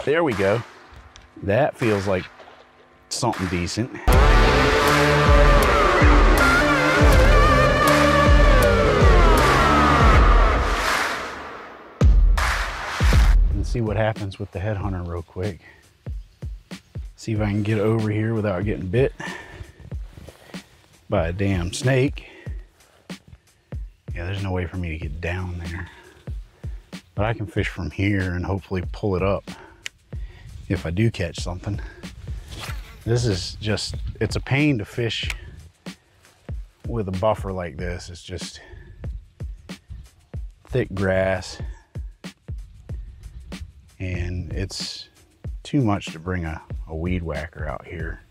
There we go. That feels like something decent. Let's see what happens with the HeadHunter real quick. See if I can get over here without getting bit by a damn snake. Yeah, there's no way for me to get down there. But I can fish from here and hopefully pull it up if I do catch something. This is just, it's a pain to fish with a buffer like this. It's just thick grass and it's too much to bring a weed whacker out here.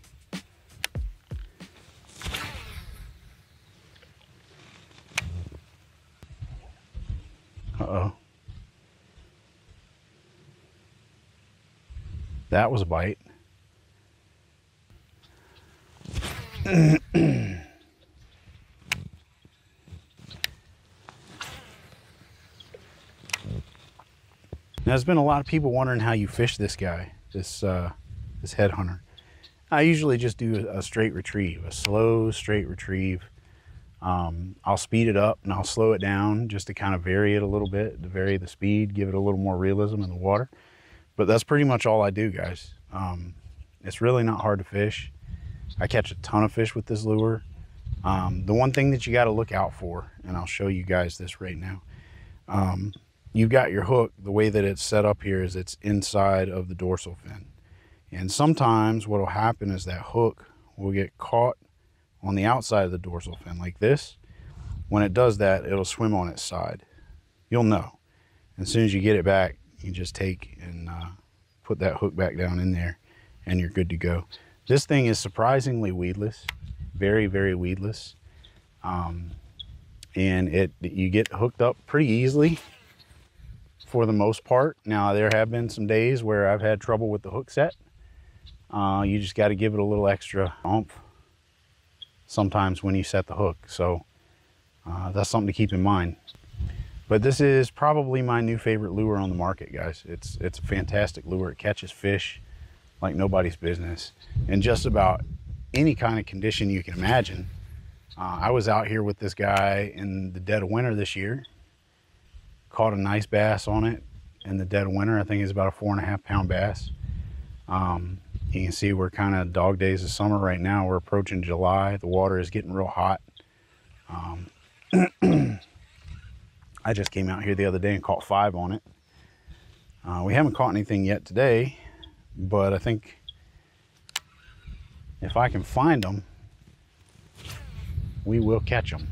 Uh-oh. That was a bite. Now, there's been a lot of people wondering how you fish this guy, this HeadHunter. I usually just do a straight retrieve, a slow straight retrieve. I'll speed it up and I'll slow it down just to kind of vary it a little bit, to vary the speed, give it a little more realism in the water. But that's pretty much all I do, guys. It's really not hard to fish. I catch a ton of fish with this lure. The one thing that you got to look out for, and I'll show you guys this right now. You've got your hook, the way that it's set up here is it's inside of the dorsal fin. And sometimes what will happen is that hook will get caught on the outside of the dorsal fin like this. When it does that, it'll swim on its side. You'll know. As soon as you get it back, you just take and put that hook back down in there and you're good to go. This thing is surprisingly weedless, very, very weedless. And you get hooked up pretty easily for the most part. Now, there have been some days where I've had trouble with the hook set. You just got to give it a little extra oomph sometimes when you set the hook. So that's something to keep in mind. But this is probably my new favorite lure on the market, guys. It's a fantastic lure. It catches fish like nobody's business in just about any kind of condition you can imagine. I was out here with this guy in the dead of winter this year. Caught a nice bass on it in the dead of winter. I think it's about a 4.5 pound bass. You can see we're kind of dog days of summer right now. We're approaching July. The water is getting real hot. I just came out here the other day and caught 5 on it. We haven't caught anything yet today, but I think if I can find them, we will catch them.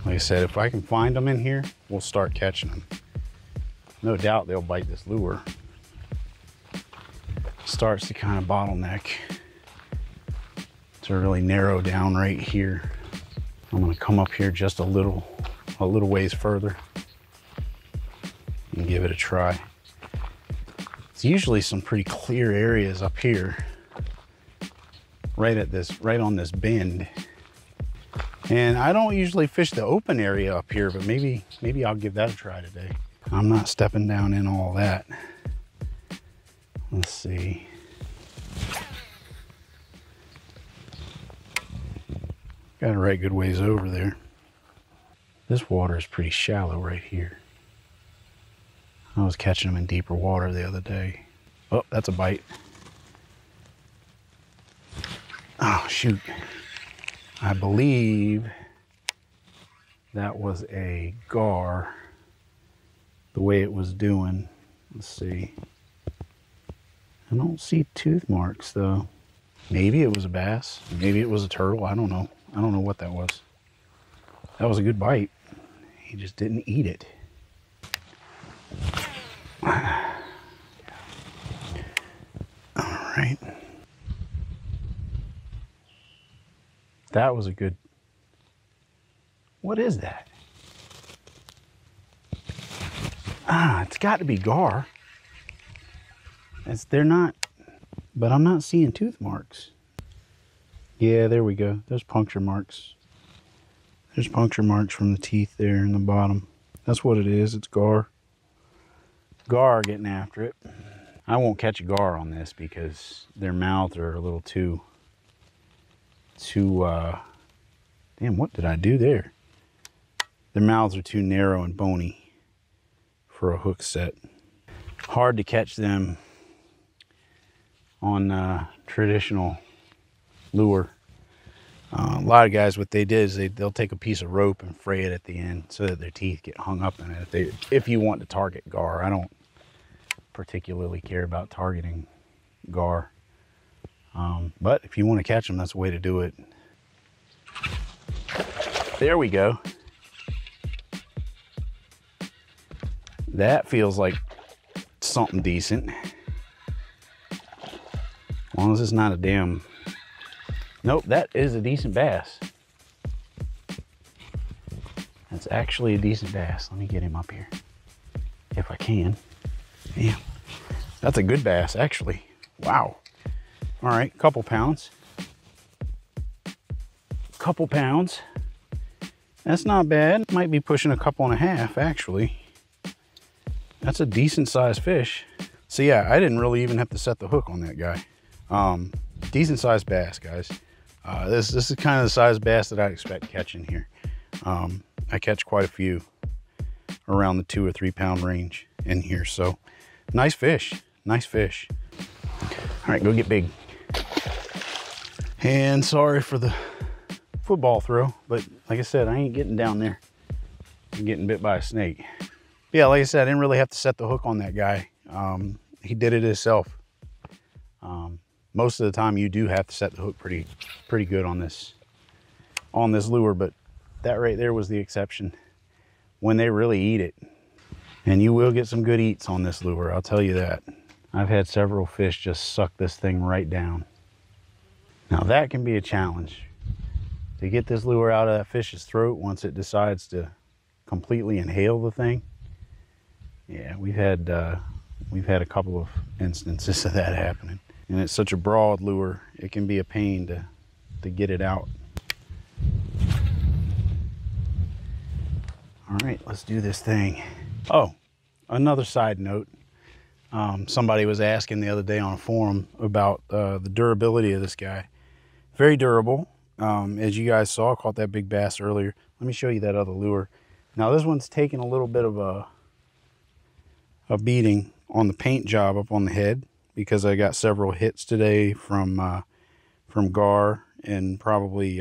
Like I said, if I can find them in here, we'll start catching them. No doubt they'll bite this lure. Starts to kind of bottleneck to really narrow down right here. I'm gonna come up here just a little ways further and give it a try. It's usually some pretty clear areas up here, right on this bend. And I don't usually fish the open area up here, but maybe I'll give that a try today. I'm not stepping down in all that. Let's see. Got a right good ways over there. This water is pretty shallow right here. I was catching them in deeper water the other day. Oh, that's a bite. Oh, shoot. I believe that was a gar, the way it was doing. Let's see. I don't see tooth marks though. Maybe it was a bass. Maybe it was a turtle. I don't know. I don't know what that was. That was a good bite. He just didn't eat it. All right. That was a good. What is that? It's got to be gar. They're not, but I'm not seeing tooth marks. Yeah, there we go. There's puncture marks. There's puncture marks from the teeth there in the bottom. That's what it is. It's gar. gar getting after it. I won't catch a gar on this because their mouths are a little too damn, what did I do there? Their mouths are too narrow and bony for a hook set. Hard to catch them on traditional lure. A lot of guys, what they did is they'll take a piece of rope and fray it at the end so that their teeth get hung up in it. If you want to target gar, I don't particularly care about targeting gar. But if you want to catch them, that's the way to do it. There we go. That feels like something decent. As long as it's not a damn... Nope, that is a decent bass. That's actually a decent bass. Let me get him up here, if I can. Yeah, that's a good bass, actually. Wow. All right, couple pounds. Couple pounds. That's not bad. Might be pushing a couple and a half, actually. That's a decent sized fish. So yeah, I didn't really even have to set the hook on that guy. Decent sized bass, guys. This is kind of the size bass that I expect catching here. I catch quite a few around the 2 or 3 pound range in here. So nice fish, nice fish. All right, go get big. And sorry for the football throw, but like I said, I ain't getting down there. I'm getting bit by a snake. Yeah, like I said, I didn't really have to set the hook on that guy. He did it himself. Most of the time you do have to set the hook pretty good on this lure, but that right there was the exception when they really eat it. And you will get some good eats on this lure, I'll tell you that. I've had several fish just suck this thing right down. Now that can be a challenge, to get this lure out of that fish's throat once it decides to completely inhale the thing. Yeah, we've had a couple of instances of that happening. And it's such a broad lure, it can be a pain to get it out. All right, let's do this thing. Oh, another side note. Somebody was asking the other day on a forum about the durability of this guy. Very durable. As you guys saw, I caught that big bass earlier. Let me show you that other lure. Now this one's taking a little bit of a beating on the paint job up on the head, because I got several hits today from gar and probably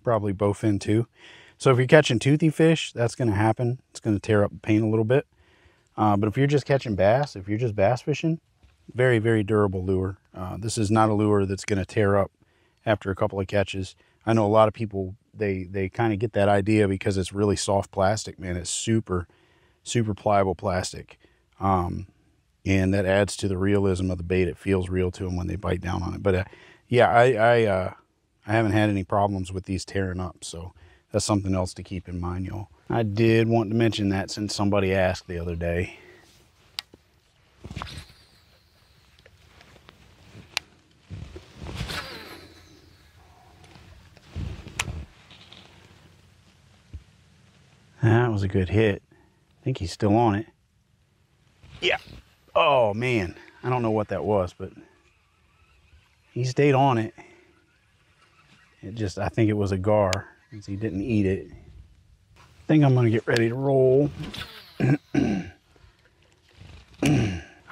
bowfin too. So if you're catching toothy fish, that's going to happen. It's going to tear up the paint a little bit. But if you're just catching bass, if you're just bass fishing, very, very durable lure. This is not a lure that's going to tear up after a couple of catches. I know a lot of people, they kind of get that idea because it's really soft plastic, man. It's super, super pliable plastic. And that adds to the realism of the bait. It feels real to them when they bite down on it. But yeah, I haven't had any problems with these tearing up, so that's something else to keep in mind, y'all. I did want to mention that since somebody asked the other day. That was a good hit. I think he's still on it. Yeah. Oh man, I don't know what that was, but he stayed on it. I think it was a gar, since he didn't eat it. I think I'm gonna get ready to roll.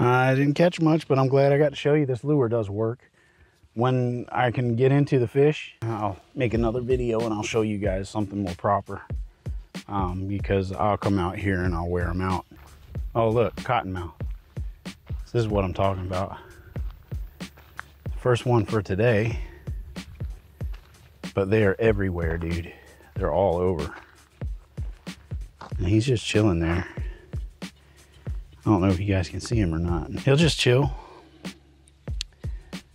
I didn't catch much, but I'm glad I got to show you this lure does work. When I can get into the fish, I'll make another video and I'll show you guys something more proper. Because I'll come out here and I'll wear them out. Oh look, cottonmouth. This is what I'm talking about. First one for today. But they are everywhere, dude. They're all over. And he's just chilling there. I don't know if you guys can see him or not. He'll just chill.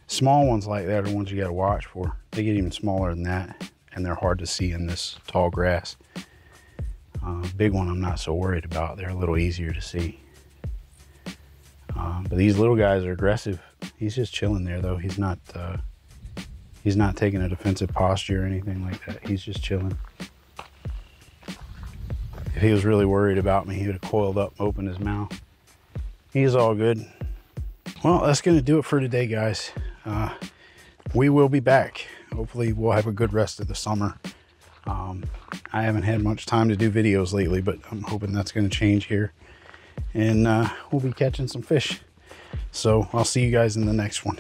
Small ones like that are ones you gotta watch for. They get even smaller than that, and they're hard to see in this tall grass. Big one I'm not so worried about. They're a little easier to see. But these little guys are aggressive. He's just chilling there though. He's not taking a defensive posture or anything like that. He's just chilling. If he was really worried about me, he would have coiled up and opened his mouth. He's all good. Well, that's going to do it for today, guys. We will be back. Hopefully we'll have a good rest of the summer. I haven't had much time to do videos lately, but I'm hoping that's going to change here. And we'll be catching some fish. So I'll see you guys in the next one.